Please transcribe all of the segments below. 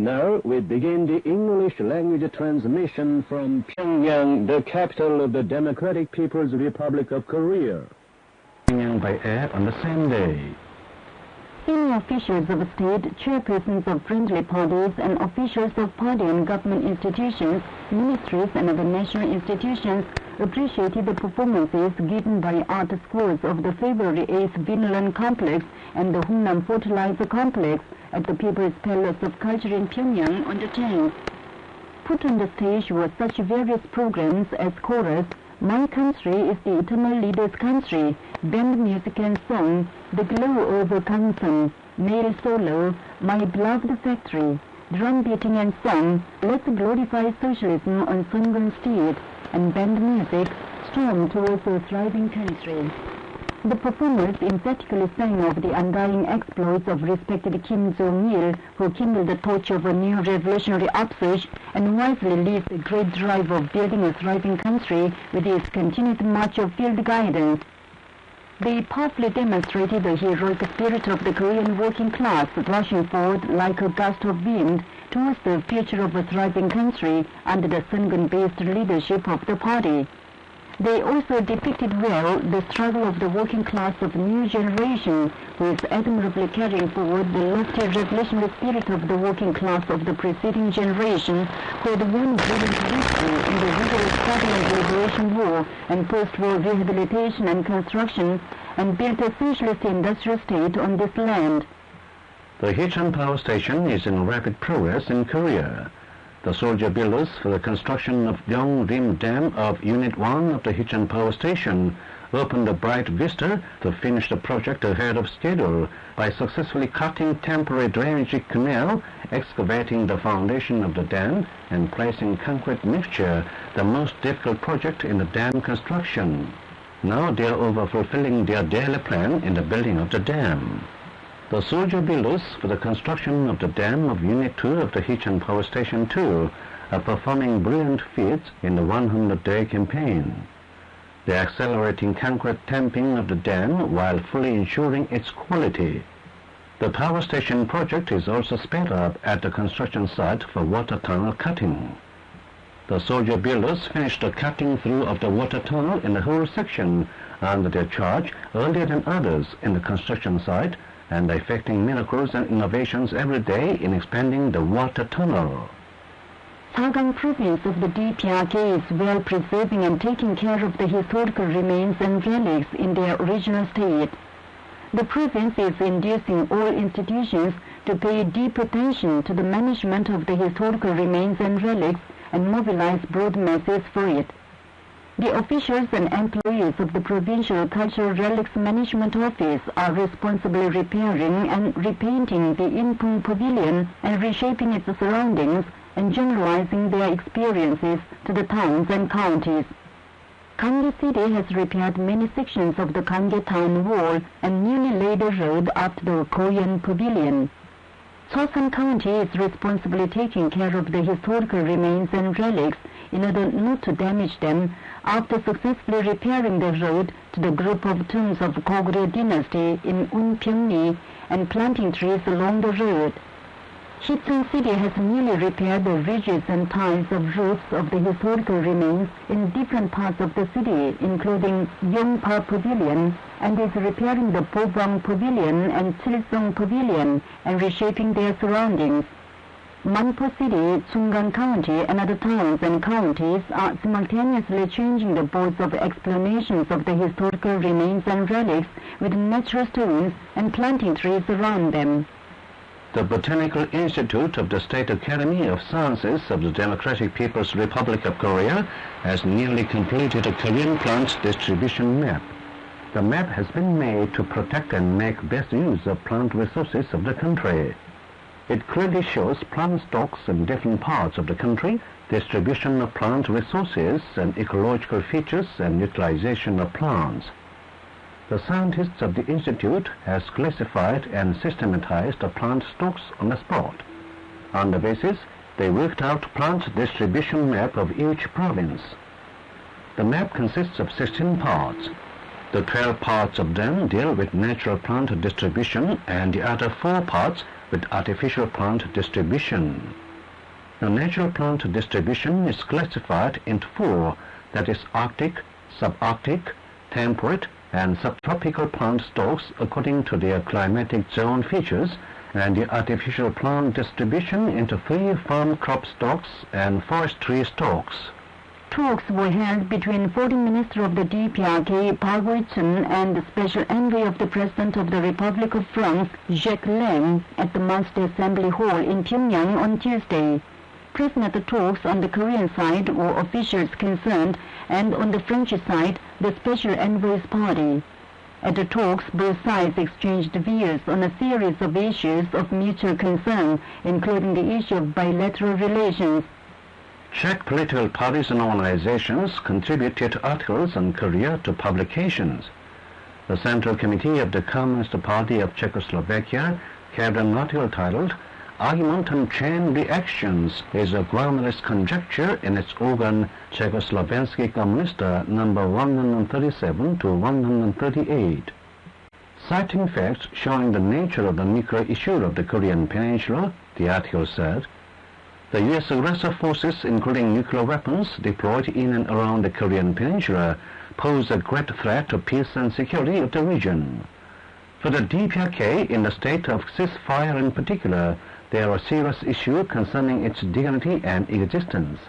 Now we begin the English language transmission from Pyongyang, the capital of the Democratic People's Republic of Korea. Pyongyang by air on the same day. Senior officials of state, chairpersons of friendly parties, and officials of party and government institutions, ministries, and other national institutions appreciated the performances given by art schools of the February 8th Vinland Complex and the Hungnam Fertilizer Complex at the People's Palace of Culture in Pyongyang on the 10th. Put on the stage were such various programs as chorus, My Country is the Eternal Leader's Country, band music and song, The Glow Over Kangsan, male solo, My Beloved Factory, drum beating and song, Let's Glorify Socialism on Sungun Street, and band music, Storm Towards a Thriving Country. The performers emphatically sang of the undying exploits of respected Kim Jong-il, who kindled the torch of a new revolutionary upsurge and wisely leads the great drive of building a thriving country with his continued march of field guidance. They powerfully demonstrated the heroic spirit of the Korean working class rushing forward like a gust of wind towards the future of a thriving country under the Sungun-based leadership of the party. They also depicted well the struggle of the working class of the new generation, who is admirably carrying forward the lofty revolutionary spirit of the working class of the preceding generation, who had won brilliant victory in the rigorous struggle of liberation war and post-war rehabilitation and construction, and built a socialist industrial state on this land. The Hicheon Power Station is in rapid progress in Korea. The soldier builders for the construction of Gyeongrim Dam of Unit 1 of the Hicheon Power Station opened a bright vista to finish the project ahead of schedule by successfully cutting temporary drainage canal, excavating the foundation of the dam, and placing concrete mixture, the most difficult project in the dam construction. Now they are over fulfilling their daily plan in the building of the dam. The soldier builders for the construction of the dam of Unit 2 of the Hicheon Power Station 2 are performing brilliant feats in the 100-day campaign. They are accelerating concrete tamping of the dam while fully ensuring its quality. The power station project is also sped up at the construction site for water tunnel cutting. The soldier builders finished the cutting through of the water tunnel in the whole section under their charge earlier than others in the construction site, and effecting miracles and innovations every day in expanding the water tunnel. Sagang province of the DPRK is well preserving and taking care of the historical remains and relics in their original state. The province is inducing all institutions to pay deep attention to the management of the historical remains and relics and mobilize broad masses for it. The officials and employees of the Provincial Cultural Relics Management Office are responsibly repairing and repainting the Inpung Pavilion and reshaping its surroundings and generalizing their experiences to the towns and counties. Gangneung City has repaired many sections of the Gangneung Town Wall and newly laid a road up to the Korean Pavilion. Chosun County is responsibly taking care of the historical remains and relics in order not to damage them after successfully repairing the road to the group of tombs of Goguryeo dynasty in Unpyeongni and planting trees along the road. Hicheon City has newly repaired the ridges and tiles of roofs of the historical remains in different parts of the city, including Yongpa Pavilion, and is repairing the Pobang Pavilion and Chilsong Pavilion and reshaping their surroundings. Manpo City, Sungan County, and other towns and counties are simultaneously changing the boards of explanations of the historical remains and relics with natural stones and planting trees around them. The Botanical Institute of the State Academy of Sciences of the Democratic People's Republic of Korea has nearly completed a Korean plant distribution map. The map has been made to protect and make best use of plant resources of the country. It clearly shows plant stocks in different parts of the country, distribution of plant resources, and ecological features and utilization of plants. The scientists of the Institute has classified and systematized the plant stocks on the spot. On the basis, they worked out plant distribution map of each province. The map consists of 16 parts. The 12 parts of them deal with natural plant distribution, and the other 4 parts with artificial plant distribution. The natural plant distribution is classified into four, that is Arctic, subarctic, temperate, and subtropical plant stocks according to their climatic zone features, and the artificial plant distribution into three farm crop stocks and forestry stocks. Talks were held between Foreign Minister of the DPRK, Pao Wei-chun, and the Special Envoy of the President of the Republic of France, Jacques Lang, at the Monthly Assembly Hall in Pyongyang on Tuesday. Present at the talks on the Korean side were officials concerned, and on the French side, the Special Envoy's party. At the talks, both sides exchanged views on a series of issues of mutual concern, including the issue of bilateral relations. Czech political parties and organizations contributed articles on Korea to publications. The Central Committee of the Communist Party of Czechoslovakia carried an article titled "Argument on Chain Reactions is a Groundless Conjecture" in its organ Czechoslovensky Komunista number 137 to 138. Citing facts showing the nature of the nuclear issue of the Korean Peninsula, the article said, "The U.S. aggressor forces, including nuclear weapons deployed in and around the Korean Peninsula, pose a great threat to peace and security of the region. For the DPRK, in the state of ceasefire in particular, there are serious issues concerning its dignity and existence.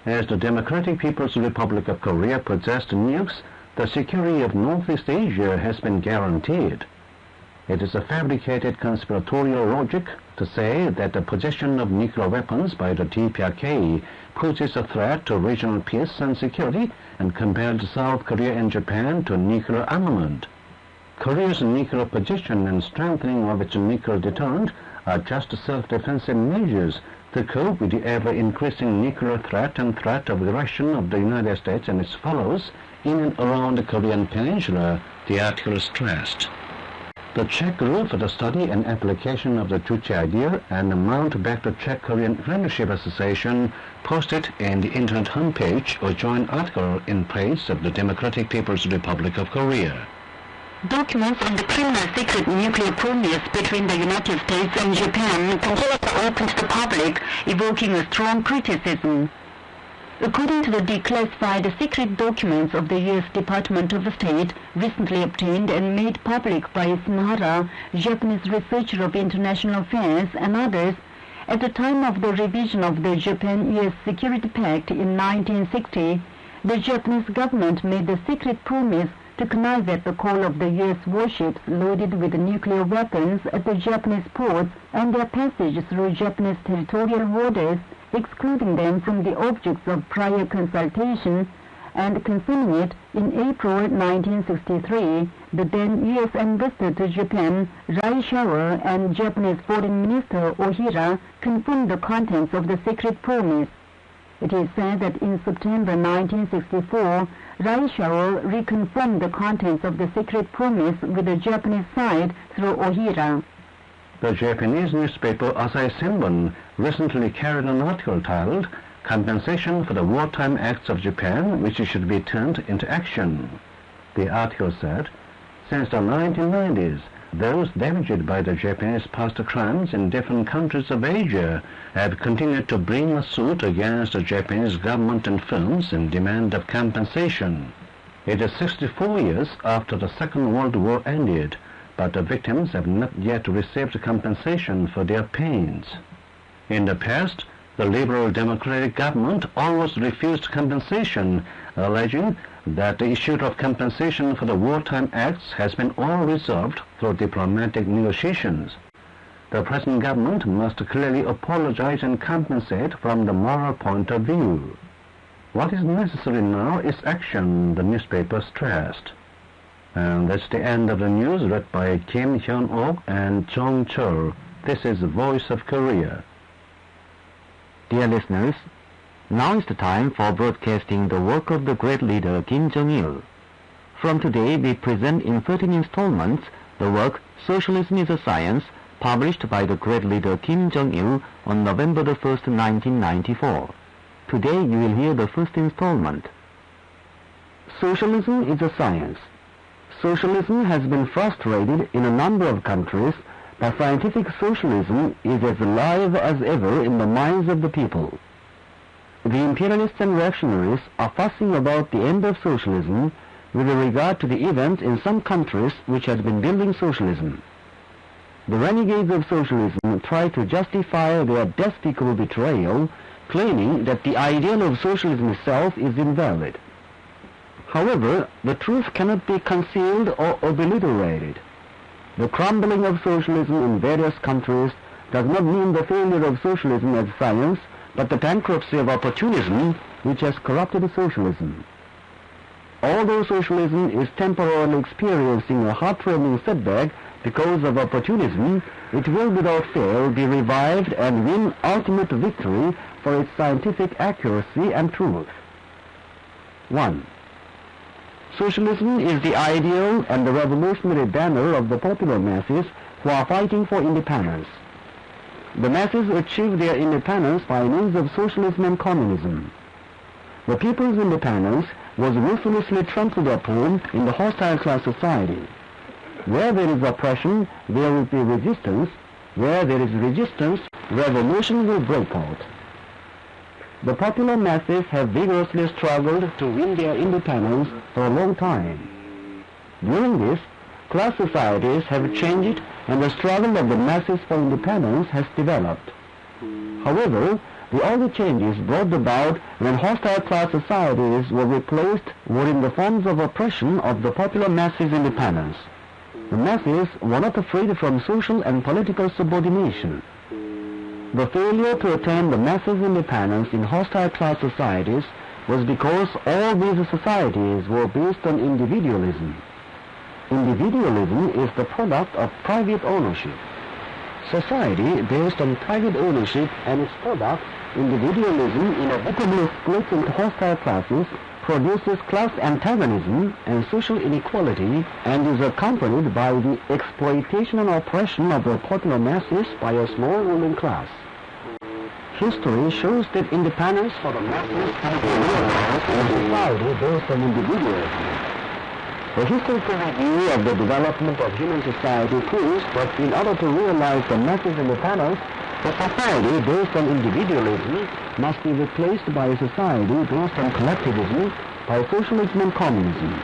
As the Democratic People's Republic of Korea possessed nukes, the security of Northeast Asia has been guaranteed. It is a fabricated conspiratorial logic to say that the possession of nuclear weapons by the DPRK poses a threat to regional peace and security and compared South Korea and Japan to nuclear armament. Korea's nuclear position and strengthening of its nuclear deterrent are just self-defensive measures to cope with the ever-increasing nuclear threat and threat of aggression of the United States and its fellows in and around the Korean Peninsula," the article stressed. The Czech group for the study and application of the Juche idea and the Mount-backed Czech-Korean Friendship Association posted in the internet homepage a joint article in praise of the Democratic People's Republic of Korea. Documents on the criminal secret nuclear promise between the United States and Japan continue to open to the public, evoking a strong criticism. According to the declassified secret documents of the U.S. Department of State, recently obtained and made public by Sunhara, Japanese researcher of international affairs, and others, at the time of the revision of the Japan-U.S. Security Pact in 1960, the Japanese government made the secret promise to connive at the call of the U.S. warships loaded with nuclear weapons at the Japanese ports and their passage through Japanese territorial waters, excluding them from the objects of prior consultation, and concerning it, in April 1963, the then U.S. ambassador to Japan, Rai Shower, and Japanese Foreign Minister Ohira confirmed the contents of the secret promise. It is said that in September 1964, Rai Shower reconfirmed the contents of the secret promise with the Japanese side through Ohira. The Japanese newspaper Asahi Shimbun recently carried an article titled "Compensation for the Wartime Acts of Japan, which should be turned into action." The article said, "Since the 1990s, those damaged by the Japanese past crimes in different countries of Asia have continued to bring a suit against the Japanese government and firms in demand of compensation. It is 64 years after the Second World War ended, but the victims have not yet received compensation for their pains. In the past, the Liberal Democratic government always refused compensation, alleging that the issue of compensation for the wartime acts has been all resolved through diplomatic negotiations. The present government must clearly apologize and compensate from the moral point of view. What is necessary now is action," the newspaper stressed. And that's the end of the news read by Kim Hyun-ok and Jong Chol. This is the Voice of Korea. Dear listeners, now is the time for broadcasting the work of the great leader Kim Jong-il. From today, we present in 13 installments the work Socialism is a Science, published by the great leader Kim Jong-il on November the 1st, 1994. Today, you will hear the first installment. Socialism is a science. Socialism has been frustrated in a number of countries that scientific socialism is as alive as ever in the minds of the people. The imperialists and reactionaries are fussing about the end of socialism with regard to the events in some countries which had been building socialism. The renegades of socialism try to justify their despicable betrayal, claiming that the ideal of socialism itself is invalid. However, the truth cannot be concealed or obliterated. The crumbling of socialism in various countries does not mean the failure of socialism as science, but the bankruptcy of opportunism which has corrupted socialism. Although socialism is temporarily experiencing a heart-rending setback because of opportunism, it will without fail be revived and win ultimate victory for its scientific accuracy and truth. 1. Socialism is the ideal and the revolutionary banner of the popular masses who are fighting for independence. The masses achieve their independence by means of socialism and communism. The people's independence was ruthlessly trampled upon in the hostile class society. Where there is oppression, there will be resistance. Where there is resistance, revolution will break out. The popular masses have vigorously struggled to win their independence for a long time. During this, class societies have changed and the struggle of the masses for independence has developed. However, the only changes brought about when hostile class societies were replaced were in the forms of oppression of the popular masses' independence. The masses were not afraid from social and political subordination. The failure to attain the masses' independence in hostile class societies was because all these societies were based on individualism. Individualism is the product of private ownership. Society based on private ownership and its product, individualism, inevitably splits into hostile classes, produces class antagonism and social inequality, and is accompanied by the exploitation and oppression of the popular masses by a small ruling class. History shows that independence for the masses has been realized in a society based on individualism. The historical review of the development of human society proves that in order to realize the masses' independence, the society based on individualism must be replaced by a society based on collectivism, by socialism and communism.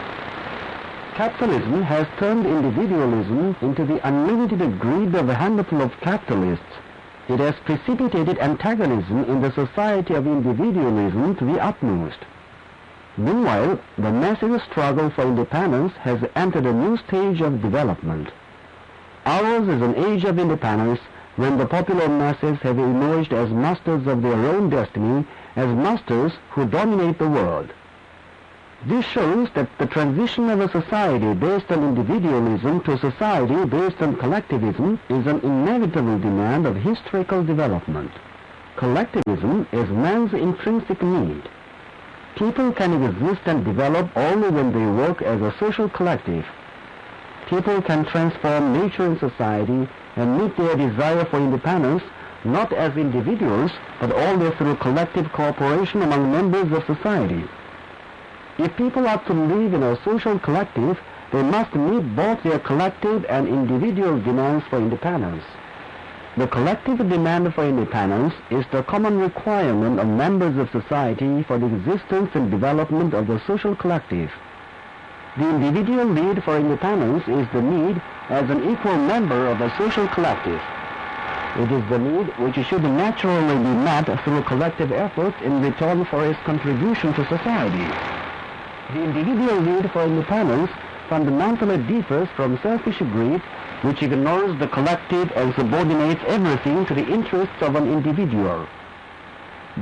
Capitalism has turned individualism into the unlimited greed of a handful of capitalists. It has precipitated antagonism in the society of individualism to the utmost. Meanwhile, the masses' struggle for independence has entered a new stage of development. Ours is an age of independence when the popular masses have emerged as masters of their own destiny, as masters who dominate the world. This shows that the transition of a society based on individualism to a society based on collectivism is an inevitable demand of historical development. Collectivism is man's intrinsic need. People can exist and develop only when they work as a social collective. People can transform nature and society and meet their desire for independence not as individuals, but only through collective cooperation among members of society. If people are to live in a social collective, they must meet both their collective and individual demands for independence. The collective demand for independence is the common requirement of members of society for the existence and development of the social collective. The individual need for independence is the need as an equal member of a social collective. It is the need which should naturally be met through collective efforts in return for its contribution to society. The individual need for independence fundamentally differs from selfish greed, which ignores the collective and subordinates everything to the interests of an individual.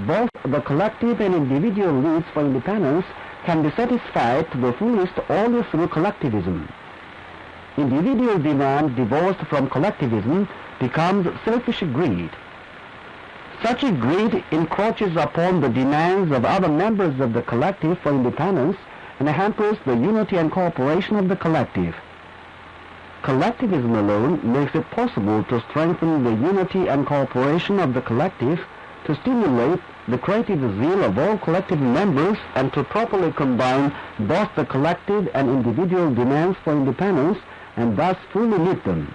Both the collective and individual needs for independence can be satisfied to the fullest only through collectivism. Individual demand divorced from collectivism becomes selfish greed. Such a greed encroaches upon the demands of other members of the collective for independence and hampers the unity and cooperation of the collective. Collectivism alone makes it possible to strengthen the unity and cooperation of the collective, to stimulate the creative zeal of all collective members, and to properly combine both the collective and individual demands for independence, and thus fully meet them.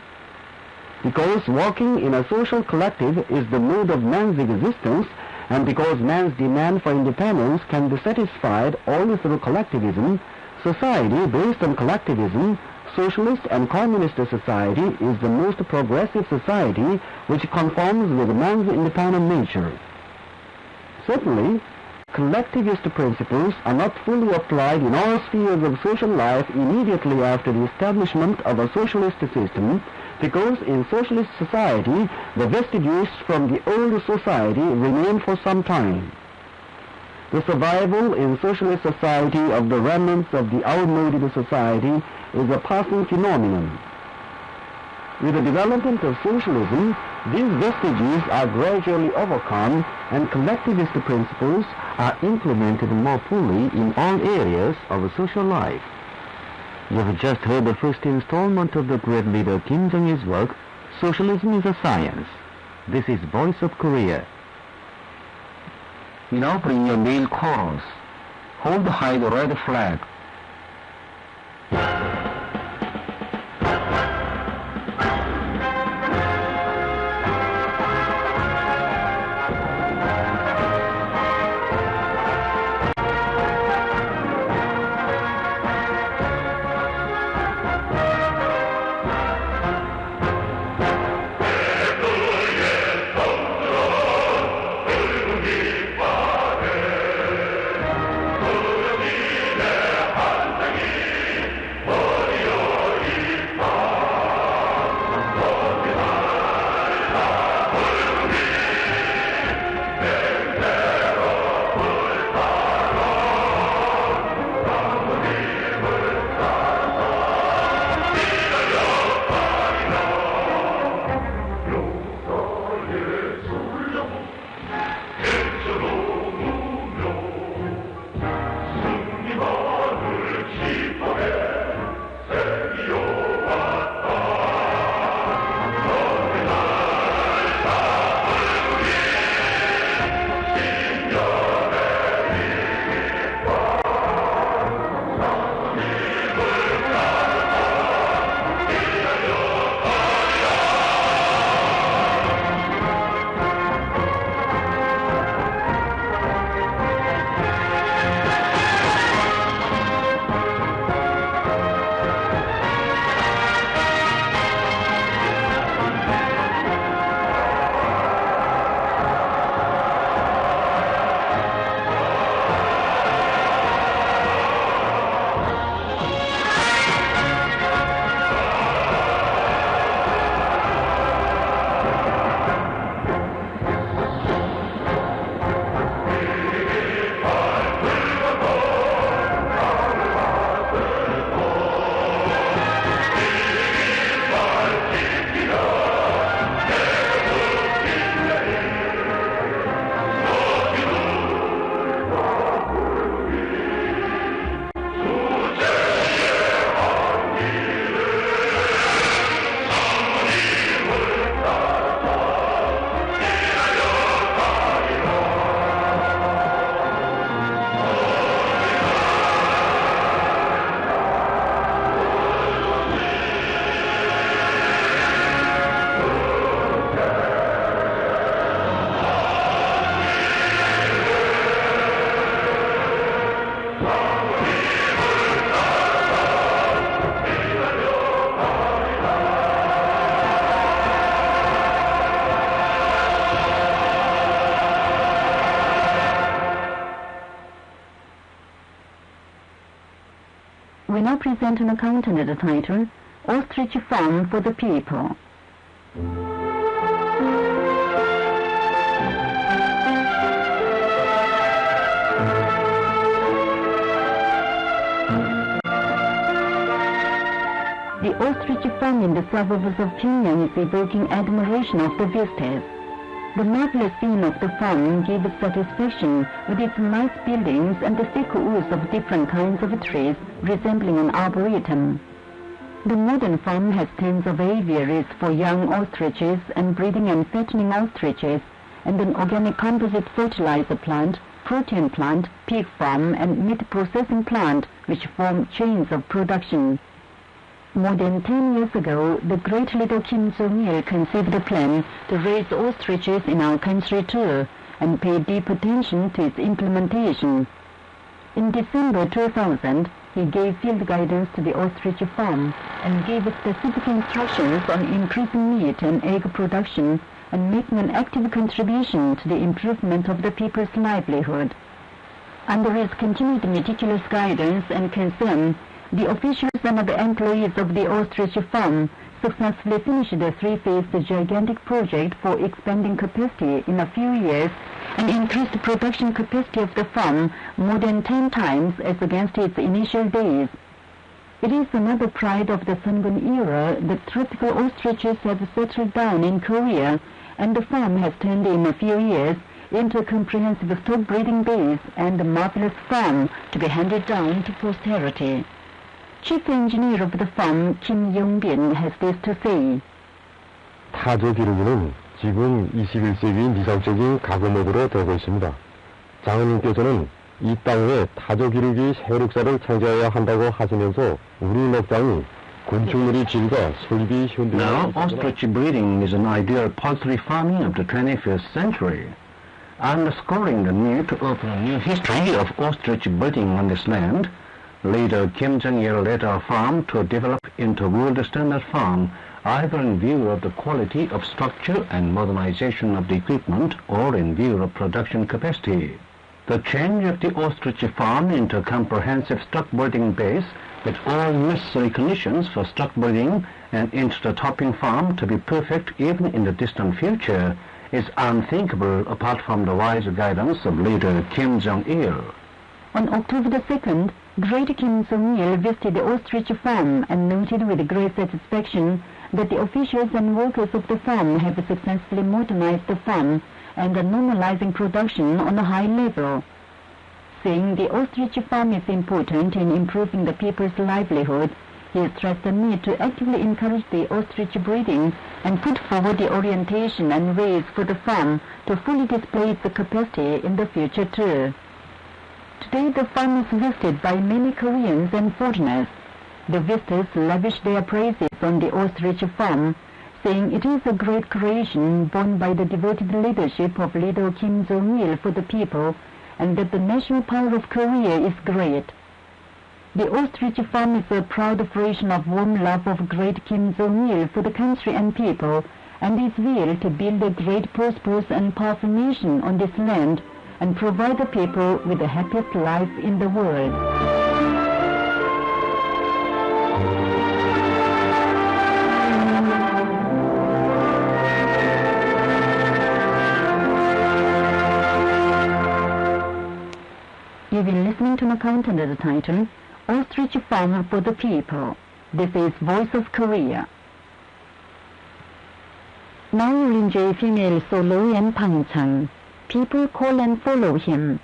Because working in a social collective is the mode of man's existence, and because man's demand for independence can be satisfied only through collectivism, society based on collectivism, socialist and communist society, is the most progressive society which conforms with man's independent nature. Certainly, collectivist principles are not fully applied in all spheres of social life immediately after the establishment of a socialist system, because in socialist society the vestiges from the old society remain for some time. The survival in socialist society of the remnants of the outmoded society is a passing phenomenon. With the development of socialism, these vestiges are gradually overcome and collectivist principles are implemented more fully in all areas of social life. You have just heard the first installment of the great leader Kim Jong-il's work, Socialism is a Science. This is Voice of Korea. You now bring your main chorus. Hold high the red flag. We now present an account under the title, Ostrich Farm for the People. The ostrich farm in the suburbs of Pyongyang is evoking admiration of the visitors. The marvelous scene of the farm gives satisfaction with its nice buildings and the thick woods of different kinds of trees resembling an arboretum. The modern farm has tens of aviaries for young ostriches and breeding and fattening ostriches, and an organic composite fertilizer plant, protein plant, pig farm, and meat processing plant, which form chains of production. More than 10 years ago, the great leader Kim Jong-il conceived a plan to raise ostriches in our country too, and paid deep attention to its implementation. In December 2000, he gave field guidance to the ostrich farm and gave specific instructions on increasing meat and egg production and making an active contribution to the improvement of the people's livelihood. Under his continued meticulous guidance and concern, the officials and the employees of the ostrich farm successfully finished the three-phase gigantic project for expanding capacity in a few years and increased the production capacity of the farm more than 10 times as against its initial days. It is another pride of the Sungun era that tropical ostriches have settled down in Korea, and the farm has turned in a few years into a comprehensive stock breeding base and a marvelous farm to be handed down to posterity. Chief engineer of the farm, Kim Yong-bin, has this to say. 타조 기르기는 지금 21세기 미상적인 가공업으로 되고 있습니다. 장로님께서는 이 땅에 타조 기르기 세력사를 창제해야 한다고 하시면서 우리 목장이 건축물의 질과 설비 현대. Now, ostrich breeding is an ideal poultry farming of the 21st century. Underscoring the need to open a new history of ostrich breeding on this land, leader Kim Jong-il led our farm to develop into world standard farm, either in view of the quality of structure and modernization of the equipment or in view of production capacity. The change of the ostrich farm into a comprehensive stock breeding base with all necessary conditions for stock breeding and into the topping farm to be perfect even in the distant future is unthinkable apart from the wise guidance of leader Kim Jong-il. On October the 2nd, Great Kim Jong-il visited the ostrich farm and noted with great satisfaction that the officials and workers of the farm have successfully modernized the farm and are normalizing production on a high level. Saying the ostrich farm is important in improving the people's livelihood, he stressed the need to actively encourage the ostrich breeding and put forward the orientation and ways for the farm to fully display its capacity in the future too. Today the farm is visited by many Koreans and foreigners. The visitors lavish their praises on the ostrich farm, saying it is a great creation born by the devoted leadership of leader Kim Jong-il for the people, and that the national power of Korea is great. The ostrich farm is a proud operation of warm love of great Kim Jong-il for the country and people, and is will to build a great prosperous and powerful nation on this land, and provide the people with the happiest life in the world. You've been listening to an account under the title, Ostrich Farm for the People. This is Voice of Korea. Now we'll enjoy female solo and pangchang. People call and follow him.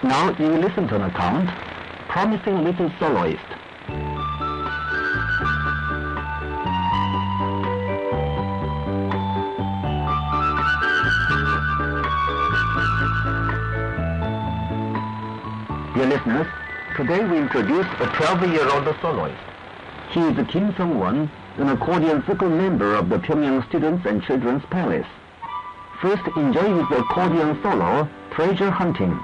Now you will listen to an account, Promising Little Soloist. Dear listeners, today we introduce a 12-year-old soloist. He is Kim Sung-won, an accordion circle member of the Pyongyang Students and Children's Palace. First, enjoy his accordion solo, Treasure Hunting.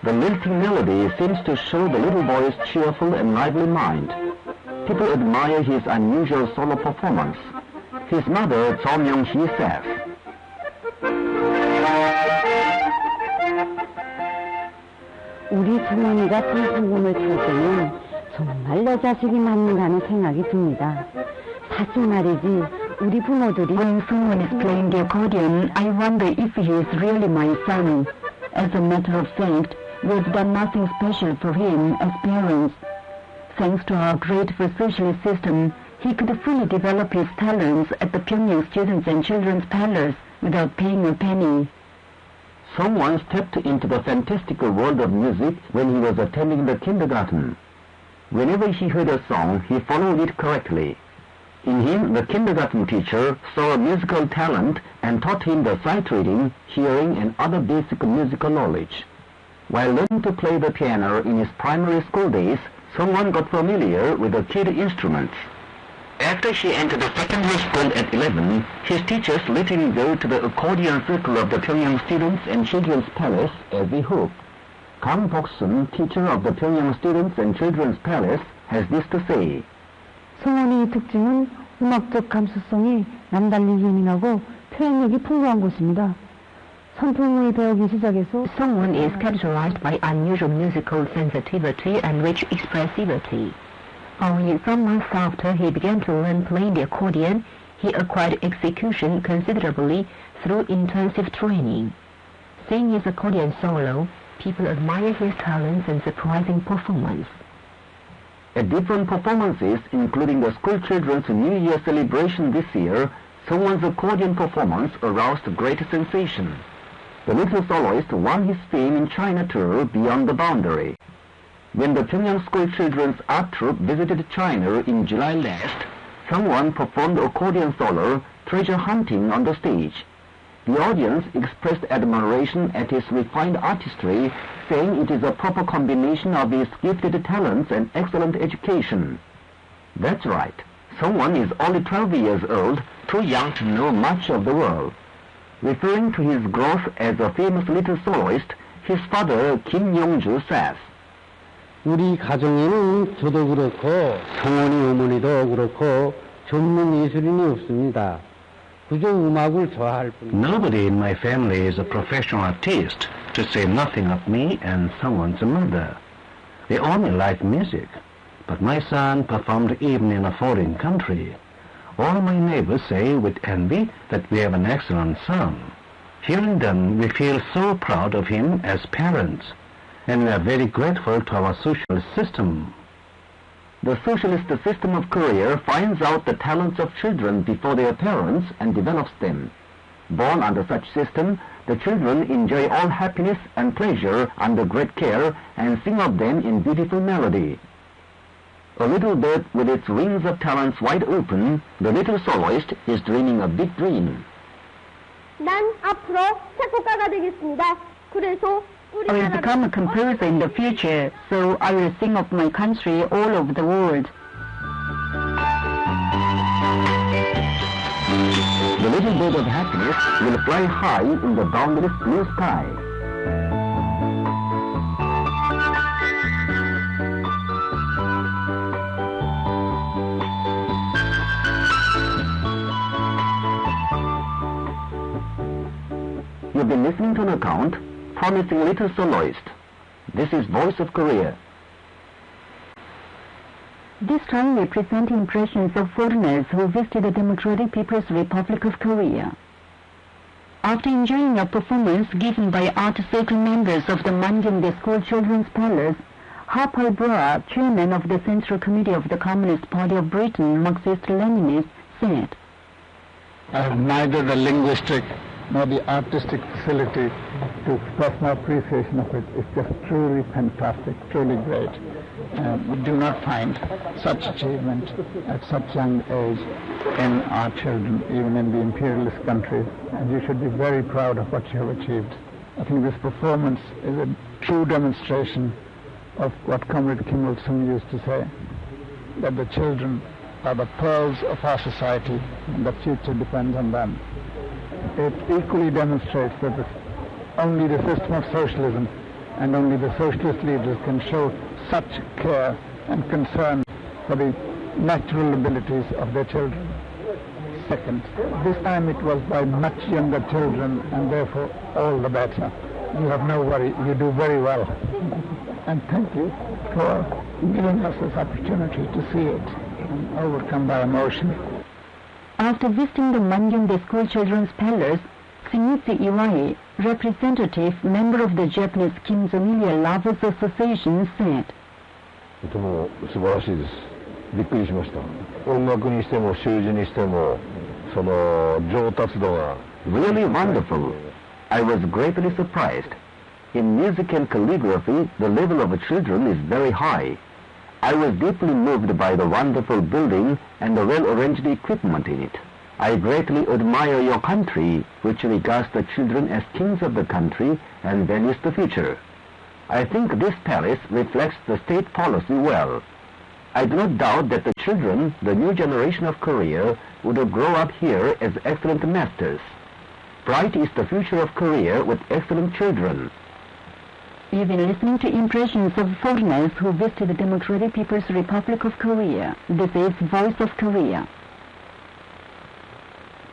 The lilting melody seems to show the little boy's cheerful and lively mind. People admire his unusual solo performance. His mother, Cho Myung-hee, says, 우리 성원이가 통풍금을 탈 때는 정말 내 자식이 맞는가 하는 생각이 듭니다. 사실 말이지 우리 부모들이 When someone is playing the accordion, I wonder if he is really my son. As a matter of fact, we have done nothing special for him as parents. Thanks to our grateful socialist system, he could fully develop his talents at the Pyongyang Students and Children's Palace without paying a penny. Someone stepped into the fantastical world of music when he was attending the kindergarten. Whenever he heard a song, he followed it correctly. In him, the kindergarten teacher saw a musical talent and taught him the sight reading, hearing, and other basic musical knowledge. While learning to play the piano in his primary school days, someone got familiar with the kid instruments. After he entered the secondary school at 11, his teachers let him go to the accordion circle of the Pyongyang Students and Children's Palace as he hoped. Kang Bok-sun, teacher of the Pyongyang Students and Children's Palace, has this to say. 성원의 특징은 음악적 감수성이 남달리 예민하고 표현력이 풍부한 곳입니다. 선풍을 배우기 시작해서 Sungwon is characterized by unusual musical sensitivity and rich expressivity. Only some months after he began to learn playing the accordion, he acquired execution considerably through intensive training. Seeing his accordion solo, people admire his talents and surprising performance. At different performances, including the school children's New Year celebration this year, Sungwon's accordion performance aroused great sensation. The little soloist won his fame in China tour beyond the boundary. When the Pyongyang School Children's Art Troupe visited China in July last, Sungwon performed accordion solo, Treasure Hunting, on the stage. The audience expressed admiration at his refined artistry, saying it is a proper combination of his gifted talents and excellent education. That's right. Sungwon is only 12 years old, too young to know much of the world. Referring to his growth as a famous little soloist, his father, Kim Yong-ju, says, 우리 가정에는 저도 그렇고 성원이 어머니도 그렇고 전문 예술인이 없습니다. 그저 음악을 좋아할 뿐. Nobody in my family is a professional artist, to say nothing of me and someone's mother. They only like music, but my son performed even in a foreign country. All my neighbors say with envy that we have an excellent son. Hearing them, we feel so proud of him as parents, and we are very grateful to our socialist system. The socialist system of Korea finds out the talents of children before their parents and develops them. Born under such system, the children enjoy all happiness and pleasure under great care and sing of them in beautiful melody. A little bird with its wings of talons wide open, the little soloist is dreaming a big dream. 난 앞으로 작곡가가 되겠습니다. 그래서 I will become a composer in the future, so I will sing of my country all over the world. The little bird of happiness will fly high in the boundless blue sky. You've been listening to an account, Promising Little Soloist. This is Voice of Korea. This time we present impressions of foreigners who visited the Democratic People's Republic of Korea. After enjoying a performance given by art circle members of the Mangyongdae School Children's Palace, Harpal Bora, chairman of the Central Committee of the Communist Party of Britain, Marxist-Leninist, said, I have neither the linguistic nor the artistic facility to express my appreciation of it. It's just truly fantastic, truly great. We do not find such achievement at such young age in our children, even in the imperialist countries, and you should be very proud of what you have achieved. I think this performance is a true demonstration of what Comrade Kim Il-sung used to say, that the children are the pearls of our society and the future depends on them. It equally demonstrates that only the system of socialism and only the socialist leaders can show such care and concern for the natural abilities of their children. Second, this time it was by much younger children, and therefore all the better. You have no worry, you do very well. And thank you for giving us this opportunity to see it and overcome by emotion. After visiting the Mangyongdae School Children's Palace, Shinichi Iwai, representative member of the Japanese Kim Jong-il Lovers Association, said, とても素晴らしいです。びっくりしました。音楽にしても習字にしても、その上達度が Really wonderful. I was greatly surprised. In music and calligraphy, the level of children is very high. I was deeply moved by the wonderful building and the well-arranged equipment in it. I greatly admire your country, which regards the children as kings of the country and values the future. I think this palace reflects the state policy well. I do not doubt that the children, the new generation of Korea, would grow up here as excellent masters. Bright is the future of Korea with excellent children. You've been listening to impressions of foreigners who visited the Democratic People's Republic of Korea. This is Voice of Korea.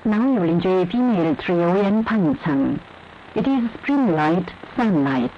Now you will enjoy a female trio in Pangchang. It is Spring Light, Sunlight.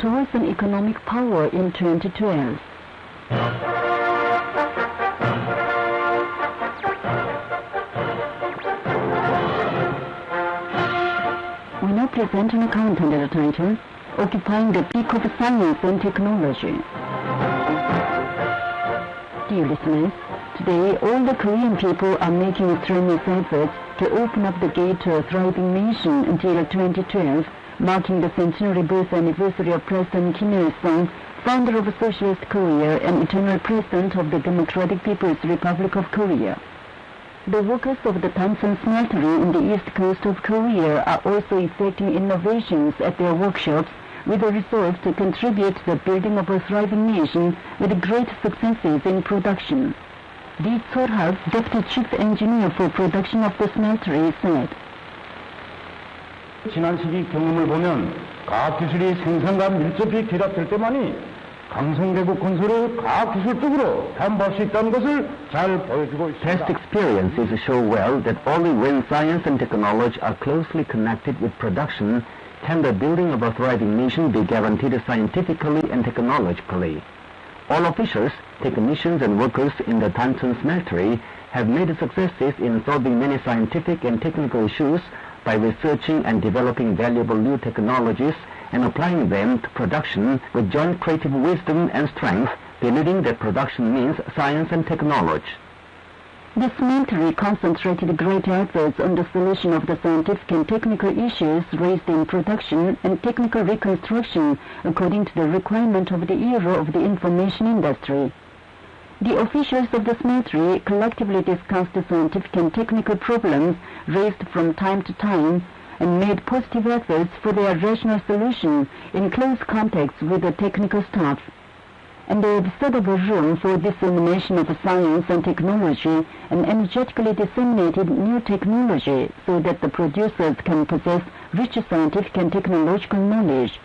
Towards an economic power in 2012. We now present an account under the title, Occupying the Peak of Science and Technology. Dear listeners, today all the Korean people are making strenuous efforts to open up the gate to a thriving nation until 2012, marking the centenary birth anniversary of President Kim Il-sung, founder of Socialist Korea and eternal president of the Democratic People's Republic of Korea. The workers of the Tansan Smeltery in the east coast of Korea are also effecting innovations at their workshops with a resolve to contribute to the building of a thriving nation with great successes in production. Lee Sol-hak, Deputy Chief Engineer for Production of the Smeltery, said, 지난 시기 경험을 보면 과학기술이 생산과 밀접히 결합될 때만이 강성대국 건설을 과학기술 쪽으로 담보할 수 있다는 것을 잘 보여주고 있습니다. Past experiences show well that only when science and technology are closely connected with production can the building of a thriving nation be guaranteed scientifically and technologically. All officials, technicians and workers in the Tansan Smeltery have made successes in solving many scientific and technical issues by researching and developing valuable new technologies and applying them to production with joint creative wisdom and strength, believing that production means science and technology. The Smeltery concentrated great efforts on the solution of the scientific and technical issues raised in production and technical reconstruction according to the requirement of the era of the information industry. The officials of the Smeltery collectively discussed the scientific and technical problems raised from time to time and made positive efforts for their rational solution in close contact with the technical staff. And they have set up a room for dissemination of science and technology and energetically disseminated new technology so that the producers can possess rich scientific and technological knowledge.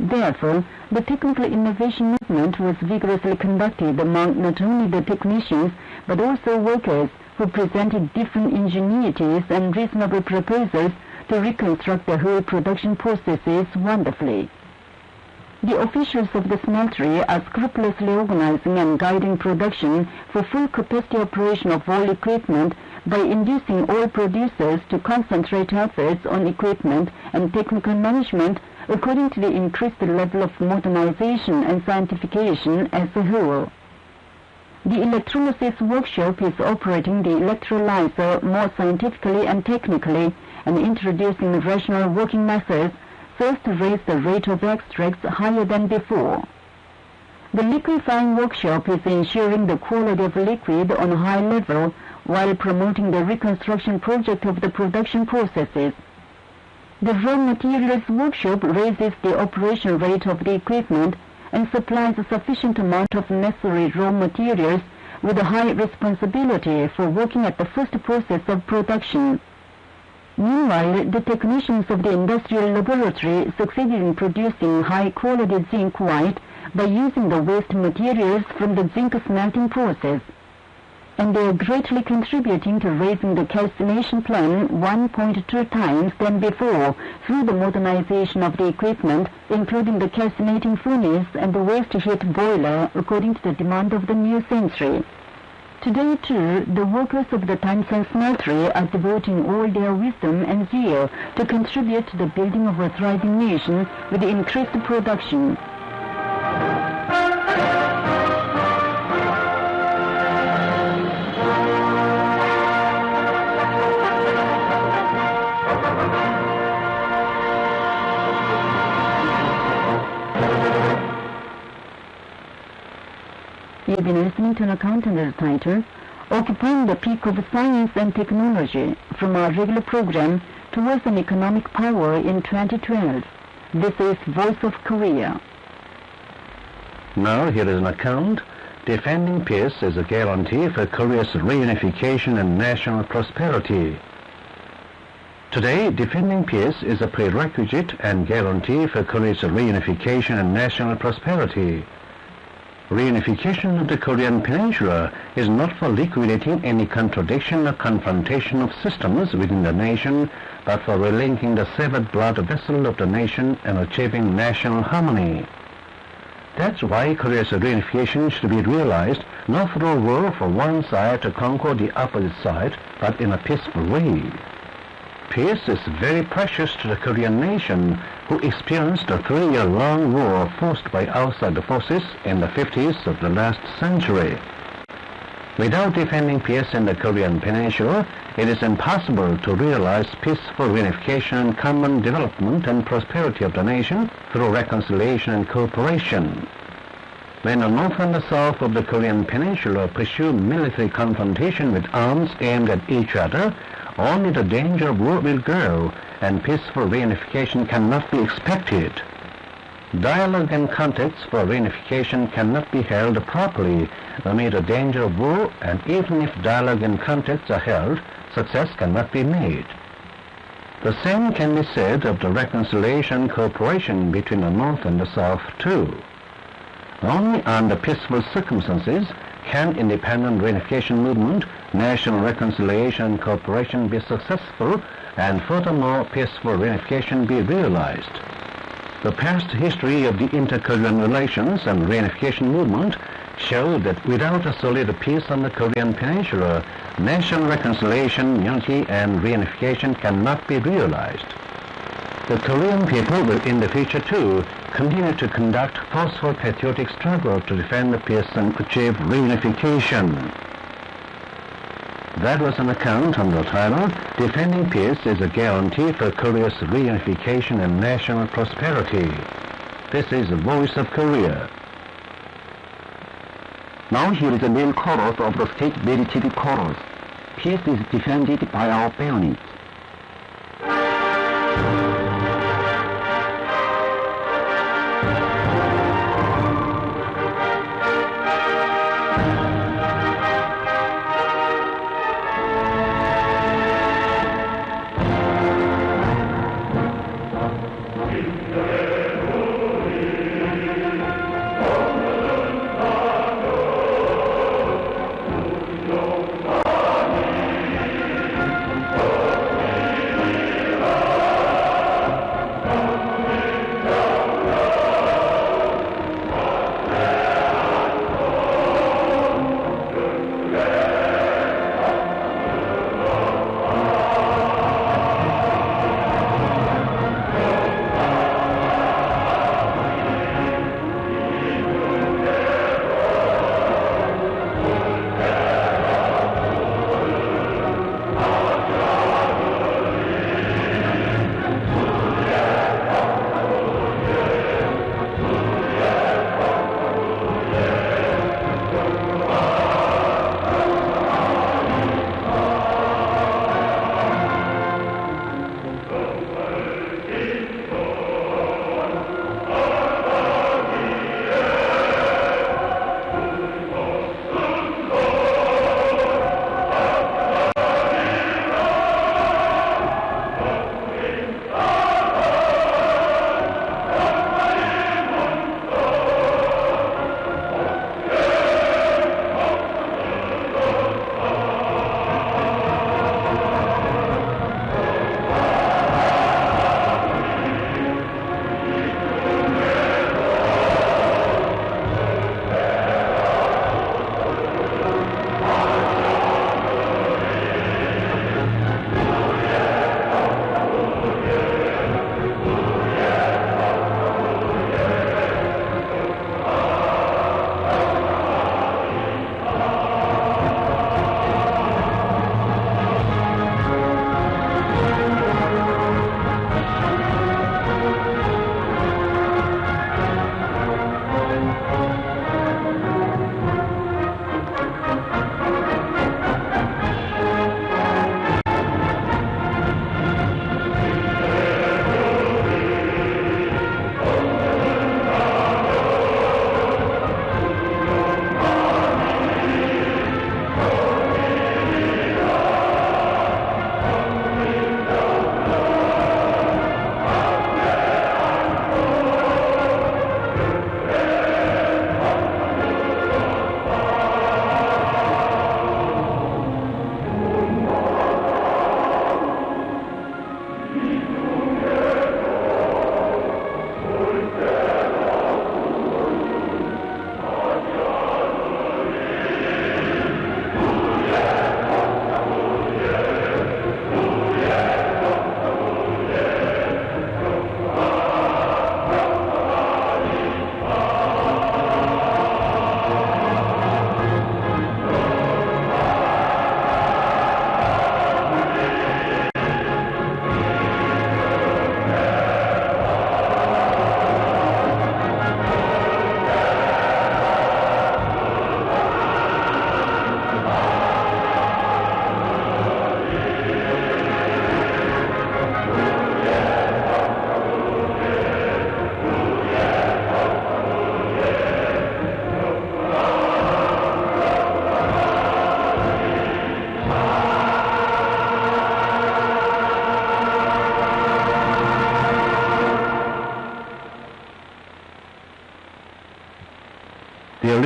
Therefore, the technical innovation movement was vigorously conducted among not only the technicians but also workers who presented different ingenuities and reasonable proposals to reconstruct the whole production processes wonderfully. The officials of the Smeltery are scrupulously organizing and guiding production for full capacity operation of all equipment by inducing all producers to concentrate efforts on equipment and technical management according to the increased level of modernization and scientification as a whole. The electrolysis workshop is operating the electrolyzer more scientifically and technically and introducing rational working methods so as to raise the rate of extracts higher than before. The liquefying workshop is ensuring the quality of liquid on a high level while promoting the reconstruction project of the production processes. The raw materials workshop raises the operation rate of the equipment and supplies a sufficient amount of necessary raw materials with a high responsibility for working at the first process of production. Meanwhile, the technicians of the industrial laboratory succeeded in producing high-quality zinc white by using the waste materials from the zinc smelting process. and they are greatly contributing to raising the calcination plan 1.2 times than before through the modernization of the equipment, including the calcinating furnace and the waste heat boiler, according to the demand of the new century. Today, too, the workers of the Tansan smeltery are devoting all their wisdom and zeal to contribute to the building of a thriving nation with increased production. You've been listening to an account under the title, Occupying the Peak of Science and Technology, from our regular program Towards an Economic Power in 2012. This is Voice of Korea. Now here is an account, Defending Peace is a Guarantee for Korea's Reunification and National Prosperity. Today, defending peace is a prerequisite and guarantee for Korea's reunification and national prosperity. Reunification of the Korean Peninsula is not for liquidating any contradiction or confrontation of systems within the nation, but for relinking the severed blood vessel of the nation and achieving national harmony. That's why Korea's reunification should be realized not through a war for one side to conquer the opposite side, but in a peaceful way. Peace is very precious to the Korean nation, who experienced a 3-year-long war forced by outside forces in the 50s of the last century. Without defending peace in the Korean Peninsula, it is impossible to realize peaceful reunification and common development and prosperity of the nation through reconciliation and cooperation. When the North and the South of the Korean Peninsula pursue military confrontation with arms aimed at each other, only the danger of war will grow, and peaceful reunification cannot be expected. Dialogue and contacts for reunification cannot be held properly amid the danger of war, and even if dialogue and contacts are held, success cannot be made. The same can be said of the reconciliation and cooperation between the North and the South too. Only under peaceful circumstances can independent reunification movement, national reconciliation and cooperation be successful, and furthermore peaceful reunification be realized. The past history of the inter-Korean relations and reunification movement showed that without a solid peace on the Korean Peninsula, national reconciliation, unity, and reunification cannot be realized. The Korean people will in the future too continue to conduct forceful patriotic struggle to defend the peace and achieve reunification. That was an account on the title, Defending Peace is a Guarantee for Korea's Reunification and National Prosperity. This is the Voice of Korea. Now here is the main chorus of the state-merited chorus. Peace is defended by our bayonets.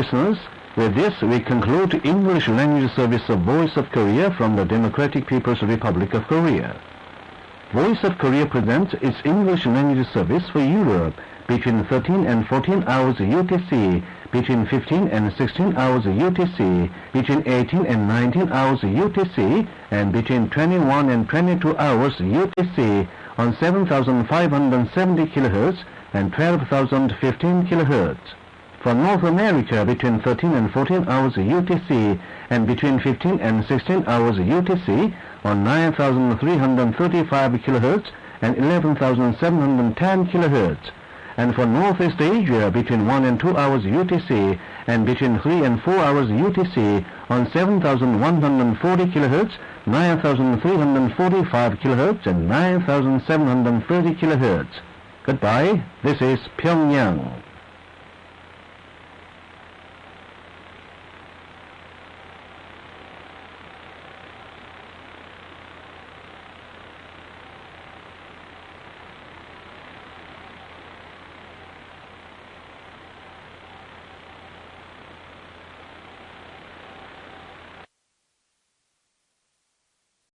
listeners, with this we conclude English language service of Voice of Korea from the Democratic People's Republic of Korea. Voice of Korea presents its English language service for Europe between 13 and 14 hours UTC, between 15 and 16 hours UTC, between 18 and 19 hours UTC, and between 21 and 22 hours UTC on 7,570 kHz and 12,015 kHz. For North America, between 13 and 14 hours UTC and between 15 and 16 hours UTC on 9,335 kHz and 11,710 kHz. And for Northeast Asia, between 1 and 2 hours UTC and between 3 and 4 hours UTC on 7,140 kHz, 9,345 kHz and 9,730 kHz. Goodbye. This is Pyongyang.